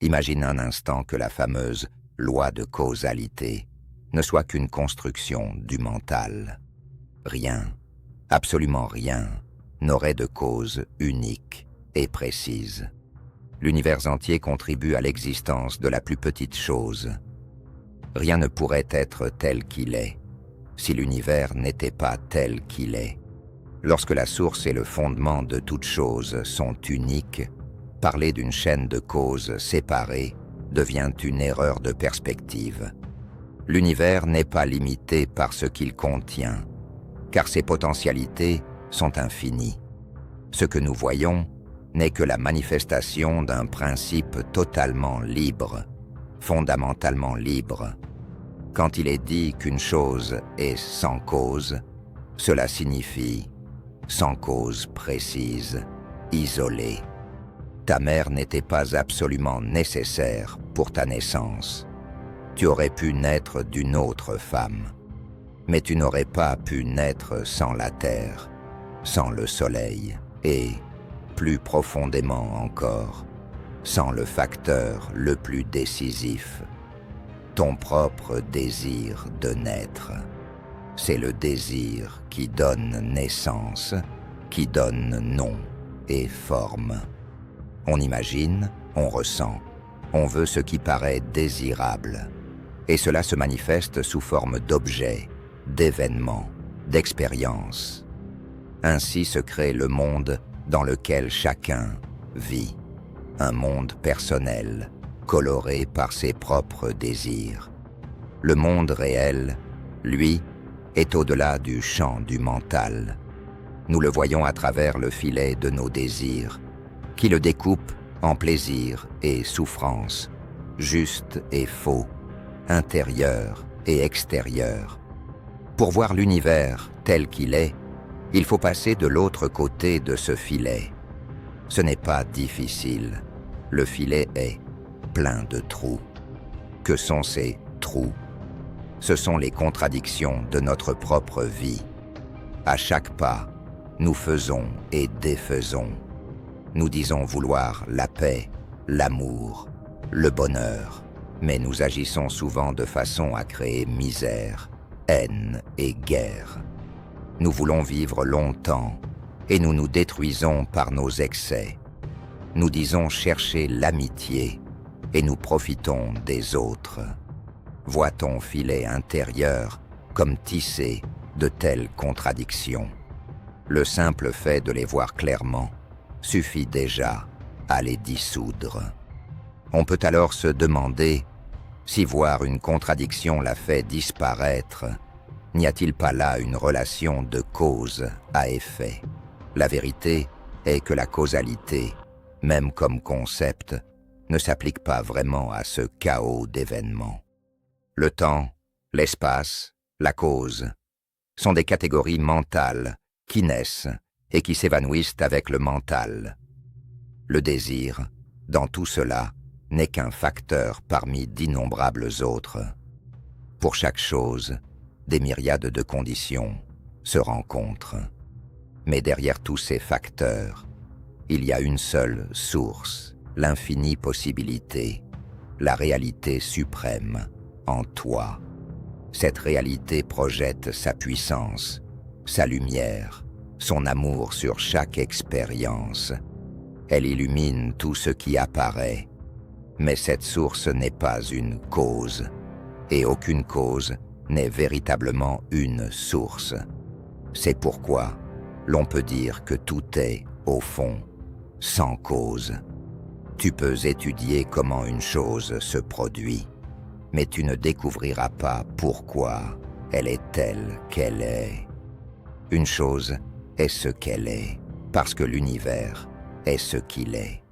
Imagine un instant que la fameuse loi de causalité ne soit qu'une construction du mental. Rien, absolument rien, n'aurait de cause unique et précise. L'univers entier contribue à l'existence de la plus petite chose. Rien ne pourrait être tel qu'il est, si l'univers n'était pas tel qu'il est. Lorsque la source et le fondement de toute chose sont uniques, parler d'une chaîne de causes séparées devient une erreur de perspective. L'univers n'est pas limité par ce qu'il contient, car ses potentialités sont infinies. Ce que nous voyons n'est que la manifestation d'un principe totalement libre, fondamentalement libre. Quand il est dit qu'une chose est sans cause, cela signifie sans cause précise, isolée. Ta mère n'était pas absolument nécessaire pour ta naissance. Tu aurais pu naître d'une autre femme, mais tu n'aurais pas pu naître sans la terre, sans le soleil et, plus profondément encore, sans le facteur le plus décisif, ton propre désir de naître. C'est le désir qui donne naissance, qui donne nom et forme. On imagine, on ressent, on veut ce qui paraît désirable, et cela se manifeste sous forme d'objets, d'événements, d'expériences. Ainsi se crée le monde dans lequel chacun vit, un monde personnel, coloré par ses propres désirs. Le monde réel, lui, est au-delà du champ du mental. Nous le voyons à travers le filet de nos désirs, qui le découpe en plaisir et souffrance, juste et faux, intérieur et extérieur. Pour voir l'univers tel qu'il est, il faut passer de l'autre côté de ce filet. Ce n'est pas difficile. Le filet est plein de trous. Que sont ces trous? Ce sont les contradictions de notre propre vie. À chaque pas, nous faisons et défaisons. Nous disons vouloir la paix, l'amour, le bonheur, mais nous agissons souvent de façon à créer misère, haine et guerre. Nous voulons vivre longtemps et nous nous détruisons par nos excès. Nous disons chercher l'amitié et nous profitons des autres. Vois ton filet intérieur comme tissé de telles contradictions. Le simple fait de les voir clairement suffit déjà à les dissoudre. On peut alors se demander si voir une contradiction la fait disparaître, n'y a-t-il pas là une relation de cause à effet? La vérité est que la causalité, même comme concept, ne s'applique pas vraiment à ce chaos d'événements. Le temps, l'espace, la cause sont des catégories mentales qui naissent et qui s'évanouissent avec le mental. Le désir, dans tout cela, n'est qu'un facteur parmi d'innombrables autres. Pour chaque chose, des myriades de conditions se rencontrent. Mais derrière tous ces facteurs, il y a une seule source, l'infinie possibilité, la réalité suprême en toi. Cette réalité projette sa puissance, sa lumière, son amour sur chaque expérience. Elle illumine tout ce qui apparaît. Mais cette source n'est pas une cause, et aucune cause n'est véritablement une source. C'est pourquoi l'on peut dire que tout est, au fond, sans cause. Tu peux étudier comment une chose se produit, mais tu ne découvriras pas pourquoi elle est telle qu'elle est. Une chose est ce qu'elle est, parce que l'univers est ce qu'il est.